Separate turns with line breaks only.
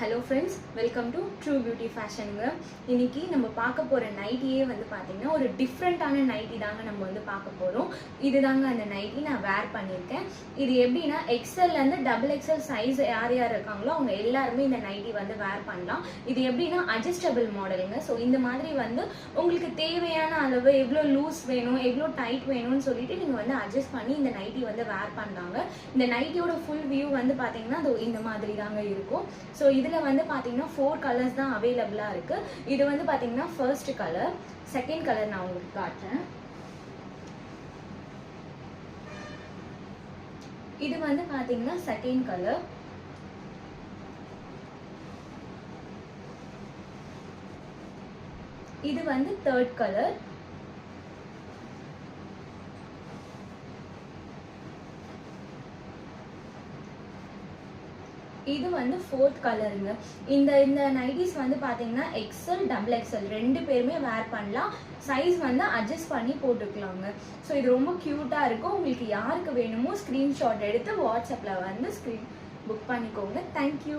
Hello friends, welcome to True Beauty ஃபேஷனுங்க. இன்றைக்கி நம்ம பார்க்க போகிற நைட்டியே பார்த்திங்கன்னா ஒரு டிஃப்ரெண்ட்டான நைட்டி தாங்க நம்ம பார்க்க போகிறோம். இது தாங்க அந்த நைட்டி நான் வேர் பண்ணியிருக்கேன். இது எப்படின்னா எக்ஸ்எல்லேருந்து டபுள் எக்ஸ்எல் சைஸ் யார் யார் இருக்காங்களோ அவங்க எல்லாருமே இந்த நைட்டி வேர் பண்ணலாம். இது எப்படின்னா அட்ஜஸ்டபிள் மாடலுங்க. ஸோ இந்த மாதிரி உங்களுக்கு தேவையான அளவு எவ்வளோ லூஸ் வேணும், எவ்வளோ டைட் வேணும்னு சொல்லிட்டு நீங்கள் அட்ஜஸ்ட் பண்ணி இந்த நைட்டி வேர் பண்ணலாங்க. இந்த நைட்டியோட ஃபுல் வியூ பார்த்தீங்கன்னா அது இந்த மாதிரி தாங்க இருக்கும். ஸோ இதில் பார்த்தீங்கன்னா 4 கலர்ஸ் தான் அவைலபிளாக இருக்குது. இது பார்த்தீங்கன்னா ஃபர்ஸ்ட் கலர், செகண்ட் கலர் நான் உங்களுக்கு காட்டுறேன். இது பார்த்தீங்கன்னா செகண்ட் கலர். இது தேர்ட் கலர். இது ஃபோர்த் கலருங்க. இந்த நைட்டிஸ் பார்த்தீங்கன்னா எக்ஸ்எல் டபுள் எக்ஸ்எல் ரெண்டு பேருமே வேர் பண்ணலாம். சைஸ் அட்ஜஸ்ட் பண்ணி போட்டுக்கலாங்க. ஸோ இது ரொம்ப க்யூட்டாக இருக்கும். உங்களுக்கு யாருக்கு வேணுமோ ஸ்க்ரீன்ஷாட் எடுத்து வாட்ஸ்அப்பில் ஸ்க்ரீன் புக் பண்ணிக்கோங்க. தேங்க்யூ.